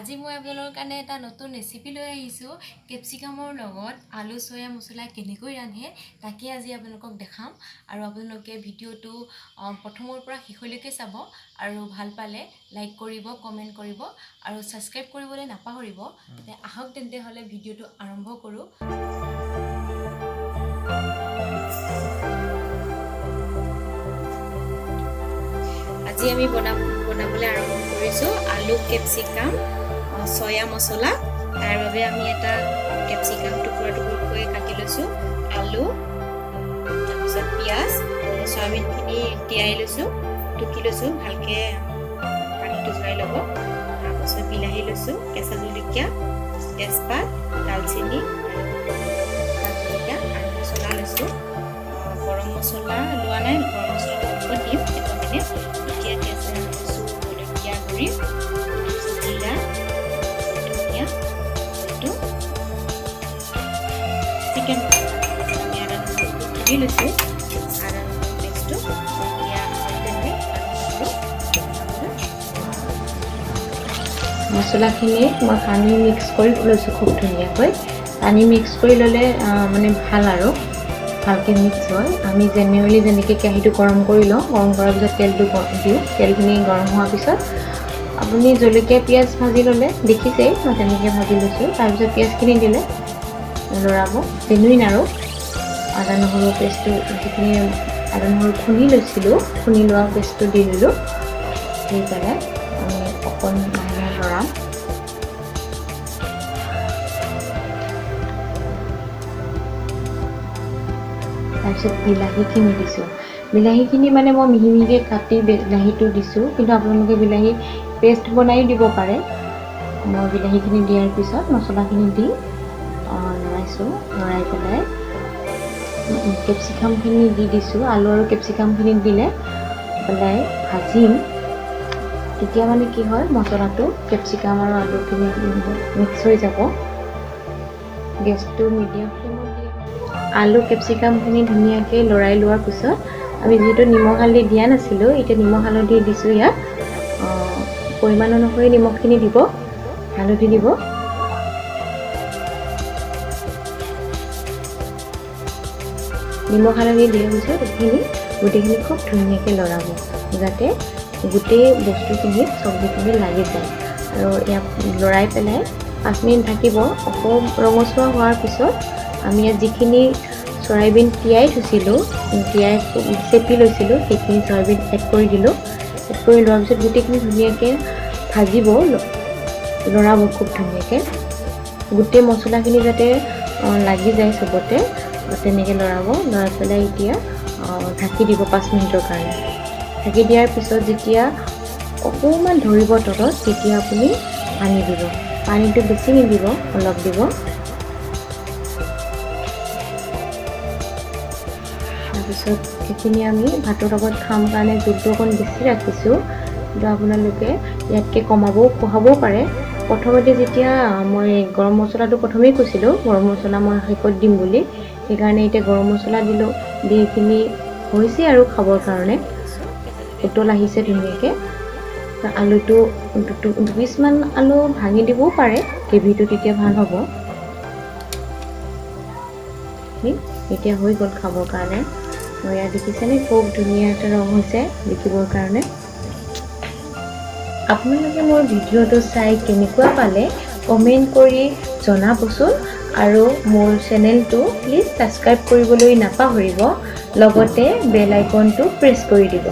আজি মই আপোনালোকৰ কাৰণে এটা নতুন ৰেচিপি লৈ আহিছোঁ। কেপচিকামৰ লগত আলু সয়া মছলা কেনেকৈ ৰান্ধে তাকে আজি আপোনালোকক দেখাম আৰু আপোনালোকে ভিডিঅ'টো প্ৰথমৰ পৰা শেষলৈকে চাব আৰু ভাল পালে লাইক কৰিব, কমেণ্ট কৰিব আৰু সাবস্ক্ৰাইব কৰিবলৈ নাপাহৰিব। আহক তেন্তে হ'লে ভিডিঅ'টো আৰম্ভ কৰোঁ। আজি আমি বনাবলৈ আৰম্ভ কৰিছোঁ আলু কেপচিকাম সয়া মছলা। তাৰ বাবে আমি এটা কেপচিকাম টুকুৰা টুকুৰকৈ কাটি লৈছোঁ, আলু, তাৰপিছত পিঁয়াজ, চয়াবিনখিনি তিয়াই লৈছোঁ, টুকি লৈছোঁ, ভালকৈ পানীটো যোৱাই ল'ব। তাৰপিছত বিলাহী লৈছোঁ, কেঁচা জলকীয়া, তেজপাত, দালচেনি, আৰু মছলা লৈছোঁ। গৰম মছলা লোৱা নাই, গৰম মছলাটো ওপৰত দিম, সেইটো মানে এতিয়া লৈছোঁ জলকীয়া গুড়ি, জিৰা, ধনিয়া, এইটো চিকেন আমি আদা নহৰুটো খুন্দি লৈছোঁ। আদা নহৰু পেষ্টটো এতিয়া মছলাখিনি মই পানী মিক্স কৰি লৈছোঁ খুব ধুনীয়াকৈ। পানী মিক্স কৰি ল'লে মানে ভাল আৰু ভালকৈ মিক্স হয়। আমি জেনেৰেলি যেনেকৈ কেৰাহীটো গৰম কৰি লওঁ, গৰম কৰাৰ পিছত তেলটো দিওঁ, তেলখিনি গৰম হোৱাৰ পিছত আপুনি জলকীয়া পিঁয়াজ ভাজি ল'লে, দেখিছেই মই তেনেকৈ ভাজি লৈছোঁ। তাৰপিছত পিঁয়াজখিনি দিলে লৰাব, জেনুইন আৰু আদা নহৰু পেষ্টটো যিখিনি আদা নহৰু খুন্দি লৈছিলোঁ, খুন্দি লোৱা পেষ্টটো দি দিলোঁ, দি পেলাই আমি অকণমান লৰাম। তাৰপিছত বিলাহীখিনি দিছোঁ। বিলাহীখিনি মানে মই মিহি মিহিকৈ কাটি বিলাহীটো দিছোঁ, কিন্তু আপোনালোকে বিলাহী পেষ্ট বনাইও দিব পাৰে। মই বিলাহীখিনি দিয়াৰ পিছত মছলাখিনি দি লৰাইছোঁ। লৰাই পেলাই কেপচিকামখিনি দি দিছোঁ। আলু আৰু কেপচিকামখিনি দিলে পেলাই ভাজিম। তেতিয়া মানে কি হয়, মছলাটো কেপচিকাম আৰু আলুখিনি মিক্স হৈ যাব। গেছটো মিডিয়াম ফ্লেমত দি আলু কেপচিকামখিনি ধুনীয়াকৈ লৰাই লোৱাৰ পিছত আমি যিহেতু নিমখ হালধি দিয়া নাছিলোঁ, এতিয়া নিমখ হালধি দিছোঁ। ইয়াত পৰিমাণ অনুসৰি নিমখখিনি দিব, হালধি দিব। নিমখ হালধি দিয়াৰ পিছত এইখিনি গোটেইখিনি খুব ধুনীয়াকৈ লৰাব, যাতে গোটেই বস্তুখিনিত চব্জিখিনি লাগি যায়। আৰু ইয়াক লৰাই পেলাই 5 মিনিট থাকিব। অকণ ৰঙচুৱা হোৱাৰ পিছত আমি ইয়াত যিখিনি চয়াবিন তিয়াই থৈছিলোঁ, চেপি লৈছিলোঁ, সেইখিনি চয়াবিন এড কৰি দিলোঁ। এড কৰি লোৱাৰ পিছত গোটেইখিনি ধুনীয়াকৈ ভাজিব, লৰাব খুব ধুনীয়াকৈ। গোটেই মছলাখিনি যাতে লাগি যায় চবতে, তেনেকৈ লৰাই পেলাই এতিয়া ঢাকি দিব 5 মিনিটৰ কাৰণে। ঢাকি দিয়াৰ পিছত যেতিয়া অকণমান ধৰিব তলত, তেতিয়া আপুনি পানী দিব। পানীটো বেছি নিদিব, অলপ দিব। তাৰপিছত সেইখিনি আমি ভাতৰ লগত খাম কাৰণে জোলটো অকণ বেছি ৰাখিছোঁ, কিন্তু আপোনালোকে ইয়াতকৈ কমাবও পাৰে। প্ৰথমতে যেতিয়া মই গৰম মছলাটো প্ৰথমেই কৈছিলোঁ, গৰম মছলা মই শেষত দিম বুলি, সেইকাৰণে এতিয়া গৰম মছলা দিলোঁ। দি এইখিনি হৈছে আৰু খাবৰ কাৰণে উতল আহিছে ধুনীয়াকৈ। আলুটো 2 পিচমান আলু ভাঙি দিবও পাৰে, গ্ৰেভিটো তেতিয়া ভাল হ'ব। এতিয়া হৈ গ'ল খাবৰ কাৰণে। মই ইয়াত দেখিছেনে খুব ধুনীয়া এটা ৰং হৈছে দেখিবৰ কাৰণে। আপোনালোকে মোৰ ভিডিঅ'টো চাই কেনেকুৱা পালে কমেণ্ট কৰি জনাবচোন, আৰু মোৰ চেনেলটো প্লিজ ছাবস্ক্ৰাইব কৰিবলৈ নাপাহৰিব, লগতে বেল আইকনটো প্ৰেছ কৰি দিব।